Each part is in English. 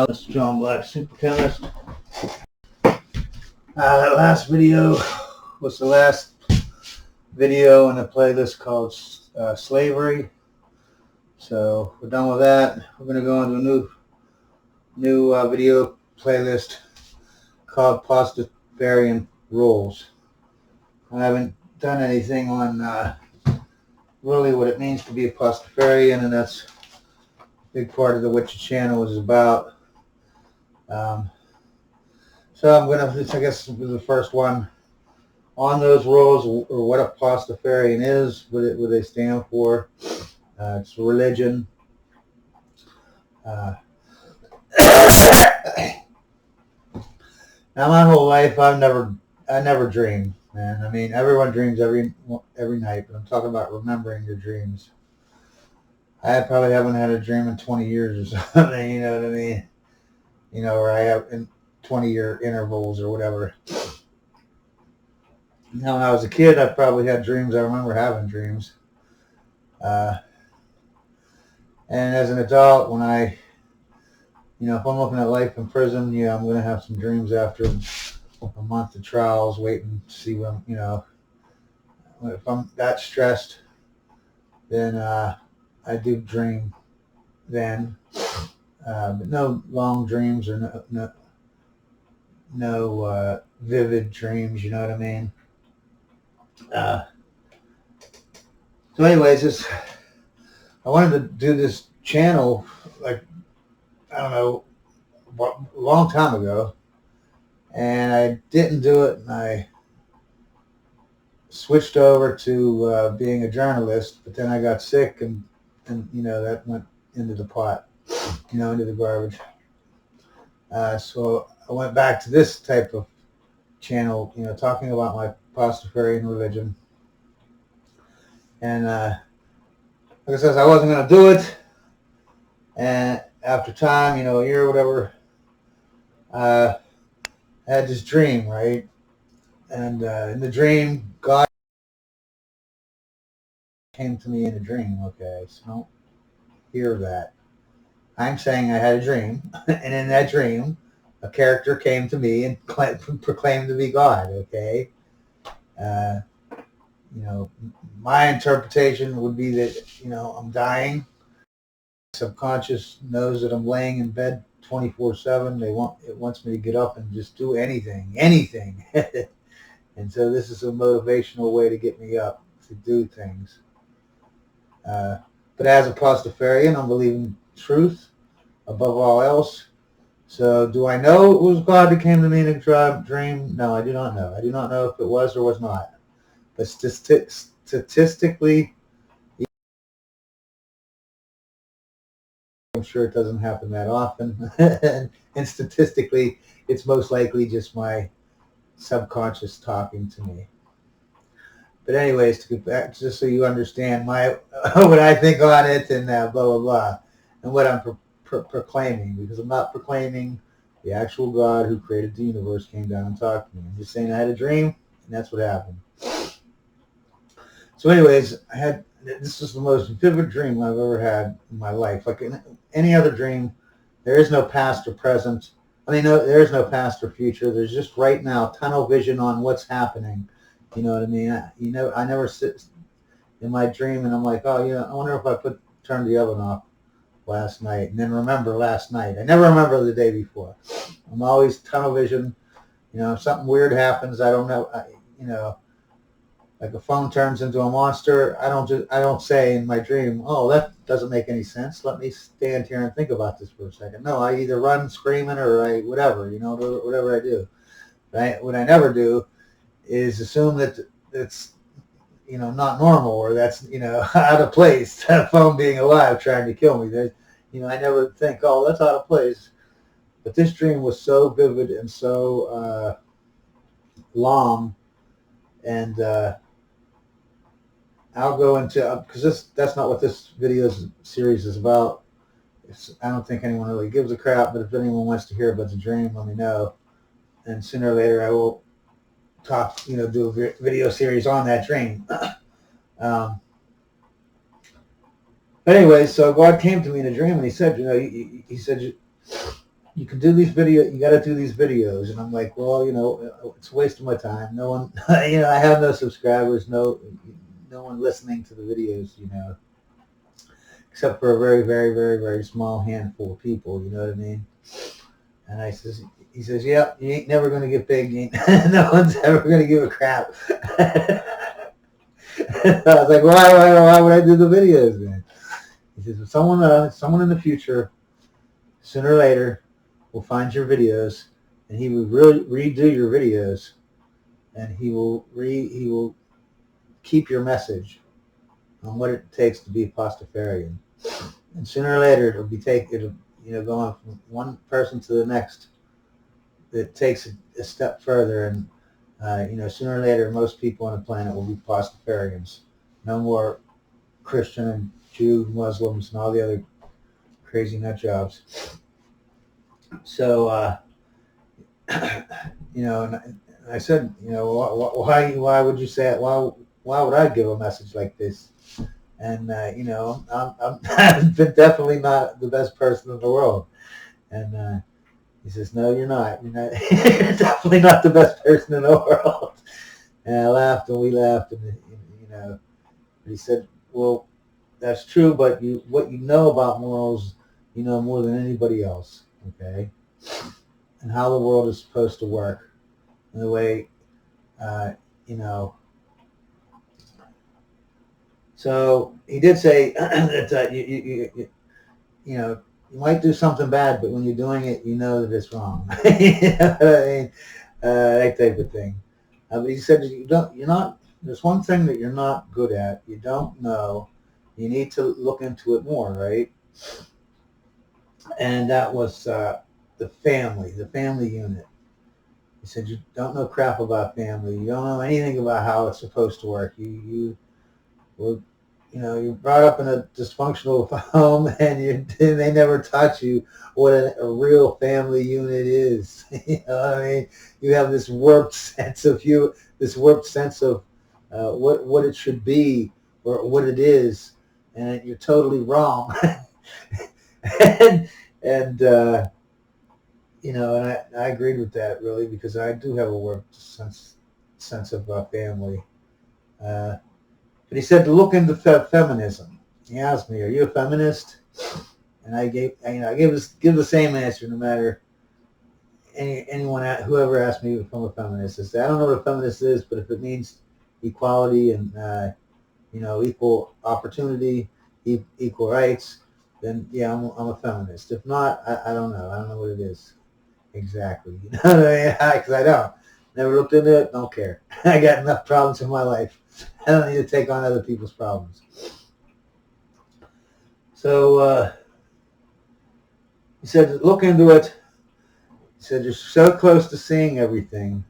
This is John Black, Super Chemist. That last video was the last video in a playlist called Slavery. So we're done with that. We're going to go into a new video playlist called Pastafarian Rules. I haven't done anything on really what it means to be a Pastafarian, and that's a big part of the what your channel is about. So I'm going to, I guess, the first one on those rules, or what a Pastafarian is, what they stand for. It's a religion. Now, my whole life, I never dreamed, man. I mean, everyone dreams every night, but I'm talking about remembering your dreams. I probably haven't had a dream in 20 years or something, you know what I mean? You know, or I have in 20-year intervals or whatever. Now, when I was a kid, I probably had dreams. I remember having dreams. And as an adult, when if I'm looking at life in prison, yeah, I'm going to have some dreams after a month of trials, waiting to see when, if I'm that stressed, then I do dream then. But no long dreams or no vivid dreams, you know what I mean? So anyways, I wanted to do this channel, like, I don't know, a long time ago, and I didn't do it, and I switched over to being a journalist, but then I got sick, and that went into the pot, into the garbage. So I went back to this type of channel, talking about my Pastafarian religion. And like I said, I wasn't going to do it. And after time, a year or whatever, I had this dream, right? And in the dream, God came to me in a dream. Okay, so don't hear that. I'm saying I had a dream, and in that dream, a character came to me and proclaimed to be God, okay? My interpretation would be that, I'm dying. Subconscious knows that I'm laying in bed 24/7. It wants me to get up and just do anything. And so this is a motivational way to get me up to do things. But as a Pastafarian, I'm believing truth above all else. So do I know it was God that came to me in a dream? No, I do not know. I do not know if it was or was not. But statistically, I'm sure it doesn't happen that often. And statistically, it's most likely just my subconscious talking to me. But anyways, to get back, just so you understand what I think on it, and blah, blah, blah, and what I'm proclaiming, because I'm not proclaiming the actual God who created the universe came down and talked to me. I'm just saying I had a dream, and that's what happened. So anyways, this is the most vivid dream I've ever had in my life. Like in any other dream, there is no past or present. There is no past or future. There's just right now, tunnel vision on what's happening. You know what I mean? I never sit in my dream and I'm like, oh, I wonder if I turned the oven off last night, and then remember last night. I never remember the day before. I'm always tunnel vision. If something weird happens, I don't know. Like a phone turns into a monster, I don't say in my dream, oh, that doesn't make any sense. Let me stand here and think about this for a second. No, I either run screaming or whatever I do. Right? What I never do is assume that it's, not normal, or that's, out of place. That phone being alive trying to kill me. I never think, oh, that's out of place. But this dream was so vivid and so long, and I'll go into, because that's not what this video series is about. I don't think anyone really gives a crap, but if anyone wants to hear about the dream, let me know. And sooner or later I will talk, do a video series on that dream. But anyway, so God came to me in a dream, and he said, he said, you can do these videos. You got to do these videos. And I'm like, well, it's a waste of my time. No one, I have no subscribers, no one listening to the videos, except for a very, very, very, very small handful of people. You know what I mean? And he says, yeah, you ain't never going to get big. No one's ever going to give a crap. I was like, why would I do the videos, man? He says, someone in the future, sooner or later, will find your videos, and he will really redo your videos, and he will keep your message on what it takes to be a Pastafarian. And sooner or later, it'll going from one person to the next. It takes a step further, and sooner or later, most people on the planet will be Pastafarians. No more Christian and Jew, Muslims, and all the other crazy nut jobs. So, and I said, why would you say it? Why would I give a message like this? And I'm definitely not the best person in the world. And he says, no, you're not. You're definitely not the best person in the world. And I laughed, and we laughed, and he said, well, that's true, but what you know about morals, you know more than anybody else, okay? And how the world is supposed to work, and the way, So he did say that you might do something bad, but when you're doing it, you know that it's wrong. You know what I mean? That type of thing. But he said there's one thing that you're not good at. You don't know. You need to look into it more, right? And that was the family unit. He said, you don't know crap about family. You don't know anything about how it's supposed to work. You were, you're brought up in a dysfunctional home, and they never taught you what a real family unit is. You know what I mean? You have this warped sense of what it should be or what it is, and you're totally wrong. and I agreed with that, really, because I do have a warped sense of family. But he said to look into feminism. He asked me, "Are you a feminist?" And I give the same answer no matter whoever asked me if I'm a feminist. I said, I don't know what a feminist is, but if it means equality and equal opportunity, equal rights, then yeah, I'm a feminist. If not, I don't know. I don't know what it is exactly. You know what I mean? Because I don't. Never looked into it. Don't care. I got enough problems in my life. I don't need to take on other people's problems. So he said, look into it. He said, you're so close to seeing everything.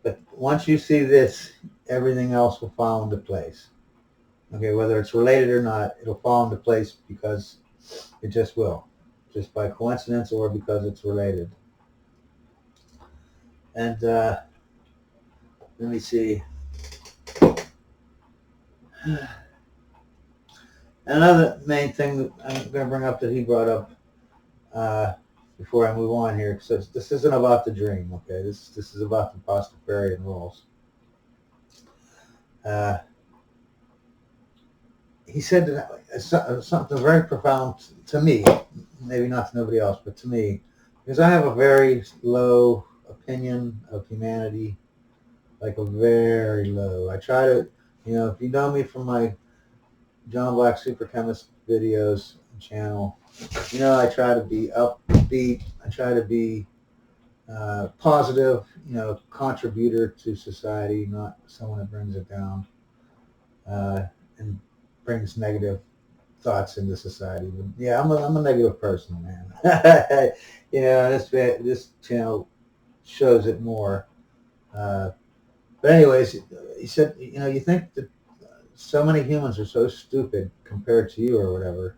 But once you see this, everything else will fall into place. Okay, whether it's related or not, it'll fall into place because it just will. Just by coincidence or because it's related. And let me see. Another main thing that I'm going to bring up that he brought up before I move on here, because this isn't about the dream, okay? This is about the Pastafarian rules. He said that something very profound to me, maybe not to nobody else, but to me, because I have a very low opinion of humanity, like a very low. I try to, if you know me from my John Black Super Chemist videos channel, I try to be upbeat. I try to be positive, contributor to society, not someone that brings it down and brings negative thoughts into society. But yeah, I'm a negative person, man. This channel shows it more. But anyways, he said, you think that so many humans are so stupid compared to you or whatever.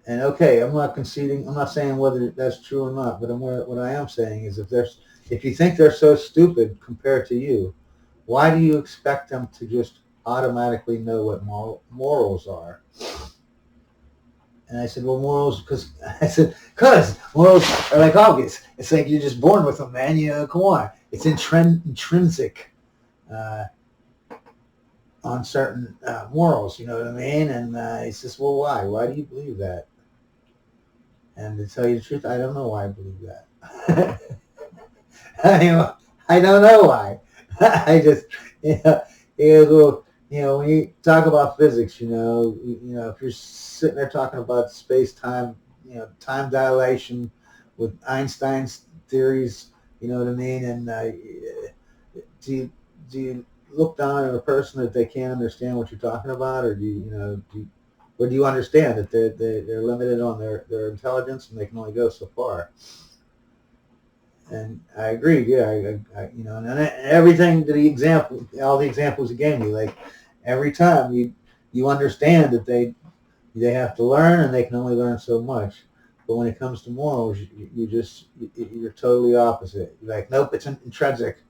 And okay, I'm not conceding. I'm not saying whether that's true or not. But what I am saying is, if you think they're so stupid compared to you, why do you expect them to just automatically know what morals are? And I said, well, morals, because morals are like obvious. It's like you're just born with them, man. Come on. It's intrinsic on certain morals, you know what I mean? And he says, well, why? Why do you believe that? And to tell you the truth, I don't know why I believe that. I don't know why. I just, when you talk about physics, if you're sitting there talking about space-time, time dilation with Einstein's theories, you know what I mean? And do you look down at a person that they can't understand what you're talking about, or or do you understand that they're limited on their intelligence and they can only go so far? And I agree, yeah, and everything all the examples he gave me, like every time you understand that they have to learn and they can only learn so much. But when it comes to morals, you're totally opposite. You're like, nope, it's intrinsic.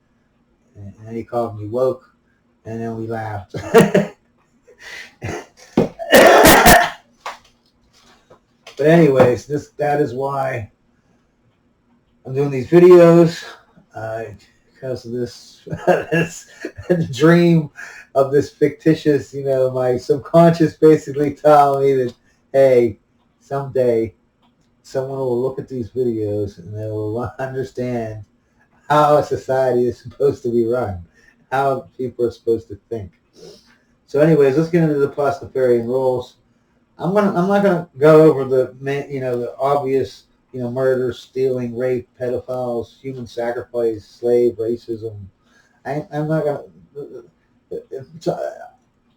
And then he called me woke, and then we laughed. But anyways, that is why I'm doing these videos, because of this dream of this fictitious, my subconscious basically telling me that, hey, someday someone will look at these videos and they will understand how a society is supposed to be run, how people are supposed to think. So anyways, let's get into the Pastafarian rules. I'm not gonna go over the obvious, murder, stealing, rape, pedophiles, human sacrifice, slave, racism. I'm not gonna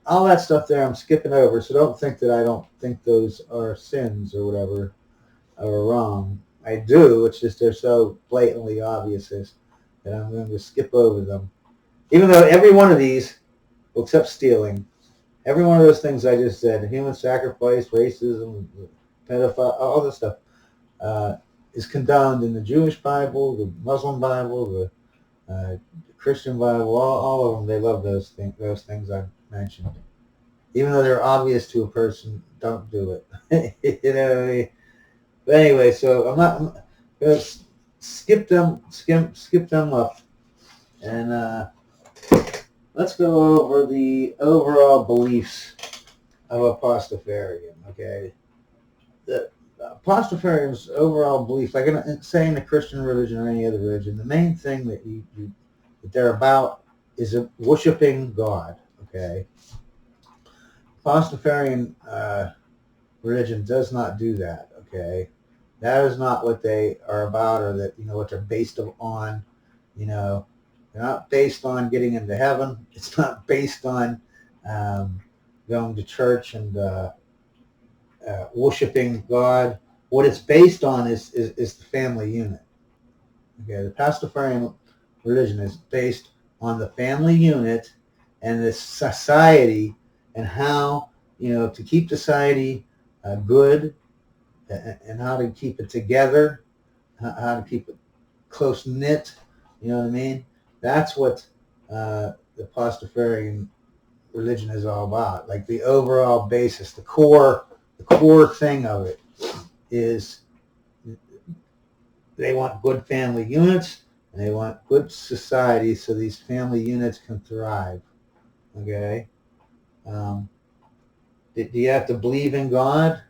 all that stuff there. I'm skipping over, so don't think that I don't think those are sins or whatever or wrong. I do. It's just they're so blatantly obvious that I'm going to skip over them. Even though every one of these, well, except stealing, every one of those things I just said, human sacrifice, racism, pedophile, all this stuff, is condoned in the Jewish Bible, the Muslim Bible, the Christian Bible, all of them. They love those things I mentioned. Even though they're obvious to a person, don't do it. You know what I mean? But anyway, so I'm going to skip them up, and let's go over the overall beliefs of a Pastafarian. Okay, the Pastafarian's overall belief, like say in the Christian religion or any other religion, the main thing that that they're about is worshiping God. Okay, Pastafarian religion does not do that. Okay, that is not what they are about, or that what they're based on. They're not based on getting into heaven. It's not based on going to church and worshiping God. What it's based on is the family unit. Okay, the Pastafarian religion is based on the family unit and the society, and how to keep society good, and how to keep it together, how to keep it close knit. You know what I mean? That's what the Pastafarian religion is all about. Like the overall basis, the core thing of it is they want good family units and they want good society so these family units can thrive. Okay? Do you have to believe in God?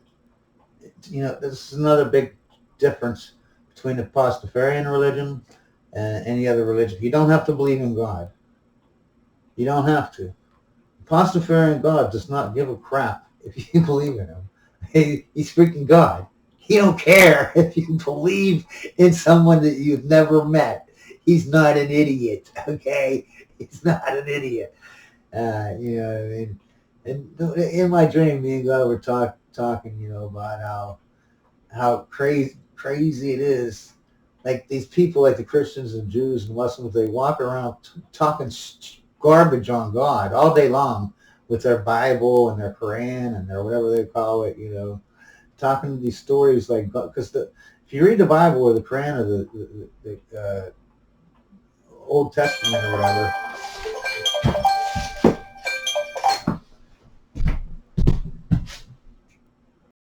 This is another big difference between the Pastafarian religion and any other religion. You don't have to believe in God. You don't have to. The Pastafarian God does not give a crap if you believe in him. He's freaking God. He don't care if you believe in someone that you've never met. He's not an idiot, okay? He's not an idiot. You know what I mean? And in my dream, me and God were talking, about how crazy it is. Like these people, like the Christians and Jews and Muslims, they walk around talking garbage on God all day long with their Bible and their Quran and their whatever they call it, talking these stories like, because if you read the Bible or the Quran or the Old Testament or whatever,